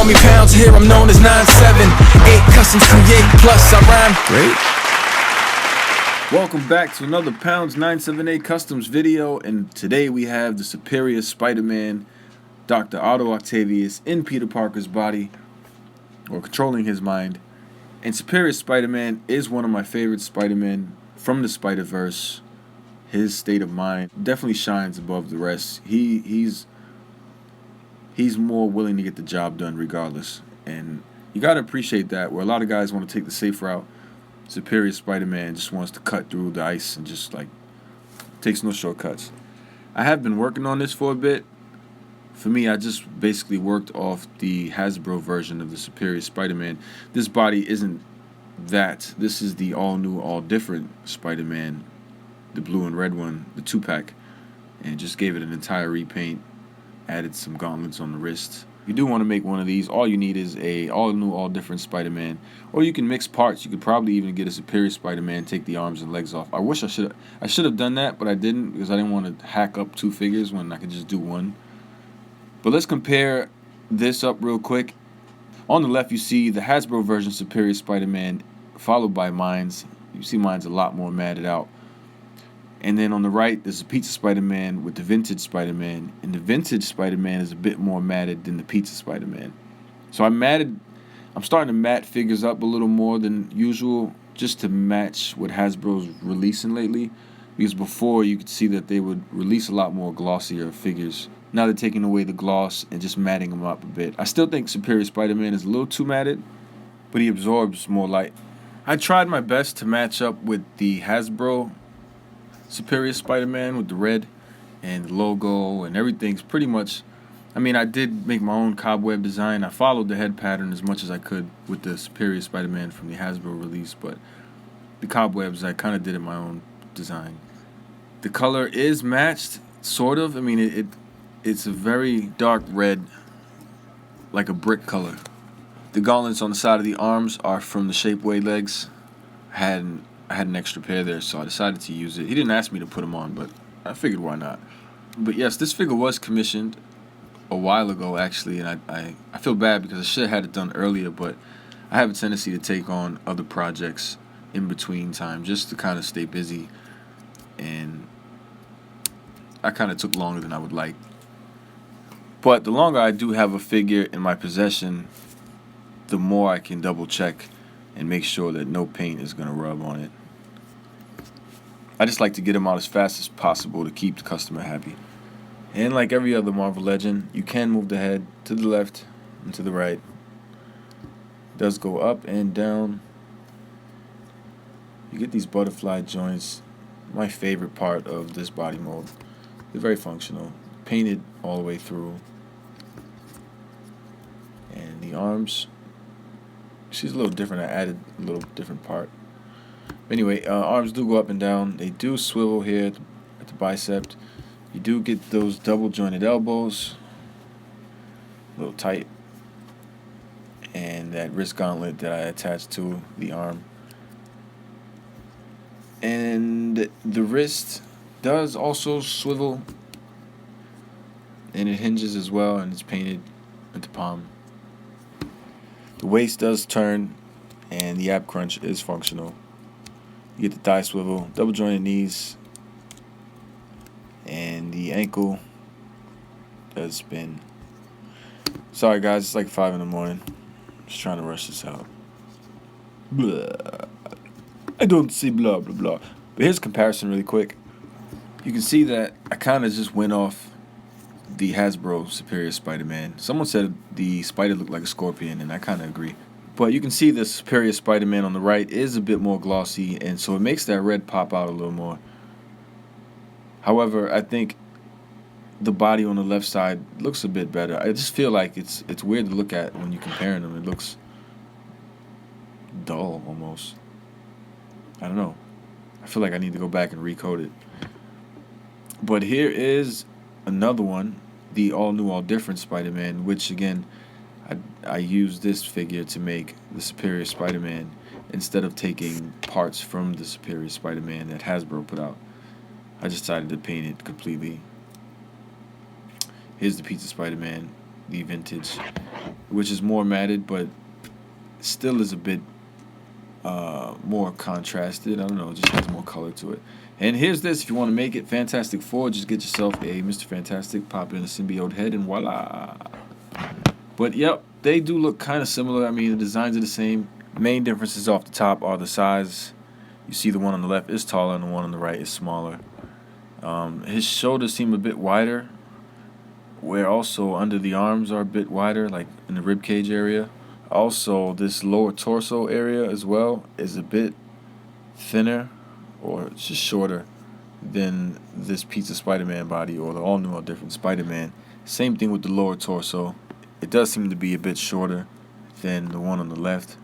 call me Pounds, here I'm known as 978 Customs create, plus I rhyme great. Welcome back to another Pounds 978 Customs video, and today we have the Superior Spider-Man, Dr. Otto Octavius, in Peter Parker's body, or controlling his mind. And Superior Spider-Man is one of my favorite Spider-Man from the Spider-Verse. His state of mind definitely shines above the rest. He's more willing to get the job done regardless, and you gotta appreciate that. Where a lot of guys want to take the safe route, Superior Spider-Man just wants to cut through the ice and just like takes no shortcuts. I have been working on this for a bit. For me, I just basically worked off the Hasbro version of the Superior Spider-Man. This body isn't that. This is the all-new, all-different Spider-Man, the blue and red one, the 2-pack, and just gave it an entire repaint, added some gauntlets on the wrist. If you do want to make one of these, all you need is a all-new, all-different Spider-Man, or you can mix parts. You could probably even get a Superior Spider-Man, take the arms and legs off. I wish I should have done that, but I didn't because I didn't want to hack up two figures when I could just do one. But let's compare this up real quick. On the left, you see the Hasbro version Superior Spider-Man, followed by mine's. You see mine's a lot more matted out. And then on the right, there's a Pizza Spider-Man with the Vintage Spider-Man. And the Vintage Spider-Man is a bit more matted than the Pizza Spider-Man. So I'm starting to matte figures up a little more than usual, just to match what Hasbro's releasing lately. Because before, you could see that they would release a lot more glossier figures. Now they're taking away the gloss and just matting them up a bit. I still think Superior Spider-Man is a little too matted, but he absorbs more light. I tried my best to match up with the Hasbro Superior Spider-Man with the red and the logo and everything's pretty much. I mean, I did make my own cobweb design. I followed the head pattern as much as I could with the Superior Spider-Man from the Hasbro release, but the cobwebs I kind of did in my own design. The color is matched, sort of. I mean, it's a very dark red, like a brick color. The gauntlets on the side of the arms are from the Shapeway legs. I had an extra pair there, so I decided to use it. He didn't ask me to put them on, but I figured why not. But yes, this figure was commissioned a while ago, actually, and I feel bad because I should have had it done earlier, but I have a tendency to take on other projects in between time just to kind of stay busy, and I kind of took longer than I would like. But the longer I do have a figure in my possession, the more I can double check and make sure that no paint is going to rub on it. I just like to get them out as fast as possible to keep the customer happy. And like every other Marvel Legend, you can move the head to the left and to the right. It does go up and down. You get these butterfly joints. My favorite part of this body mold. They're very functional. Painted all the way through. And the arms, she's a little different. I added a little different part. Anyway, arms do go up and down. They do swivel here at the bicep. You do get those double jointed elbows, a little tight, and that wrist gauntlet that I attached to the arm. And the wrist does also swivel, and it hinges as well, and it's painted at the palm. The waist does turn, and the ab crunch is functional. You get the thigh swivel, double jointed knees, and the ankle does spin. Sorry guys, it's like 5 in the morning. Just trying to rush this out. Blah. I don't say blah blah blah. But here's a comparison really quick. You can see that I kind of just went off the Hasbro Superior Spider-Man. Someone said the spider looked like a scorpion, and I kind of agree. But you can see the Superior Spider-Man on the right is a bit more glossy, and so it makes that red pop out a little more. However, I think the body on the left side looks a bit better. I just feel like it's weird to look at when you're comparing them. It looks dull almost. I don't know. I feel like I need to go back and recode it. But here is another one, the all-new, all-different Spider-Man, which, again, I used this figure to make the Superior Spider-Man instead of taking parts from the Superior Spider-Man that Hasbro put out. I just decided to paint it completely. Here's the Pizza Spider-Man. the vintage, which is more matted, but still is a bit more contrasted. I don't know, it just has more color to it. And here's this, if you want to make it Fantastic Four, just get yourself a Mr. Fantastic, pop in a symbiote head, and voila. But yep, they do look kind of similar. I mean, the designs are the same. Main differences off the top are the size. You see the one on the left is taller and the one on the right is smaller. His shoulders seem a bit wider, where also under the arms are a bit wider, like in the rib cage area. Also, this lower torso area as well is a bit thinner, or it's just shorter than this Pizza Spider-Man body or the all-new or different Spider-Man. Same thing with the lower torso. It does seem to be a bit shorter than the one on the left.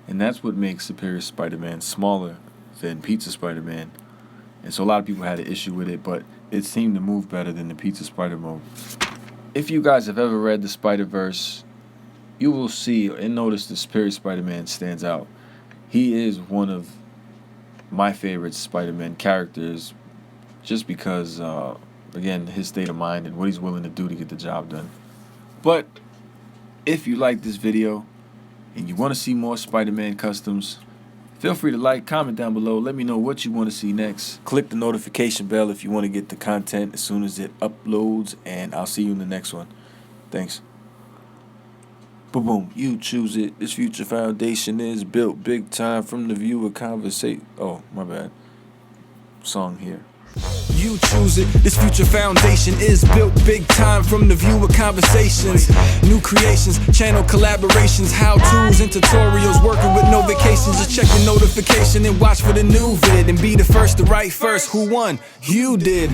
And that's what makes Superior Spider-Man smaller than Pizza Spider-Man. And so a lot of people had an issue with it, but it seemed to move better than the Pizza Spider-Man. If you guys have ever read the Spider-Verse, you will see and notice the Superior Spider-Man stands out. He is one of my favorite Spider-Man characters just because, again, his state of mind and what he's willing to do to get the job done. But if you like this video and you want to see more Spider-Man customs, feel free to like, comment down below. Let me know what you want to see next. Click the notification bell if you want to get the content as soon as it uploads, and I'll see you in the next one. Thanks. Boom, boom. You choose it. This future foundation is built big time from the viewer conversation. Oh, my bad. Song here. You choose it. This future foundation is built big time from the viewer conversations. New creations, channel collaborations, how-tos and tutorials, working with no vacations. Just check the notification and watch for the new vid and be the first to write first. Who won? You did.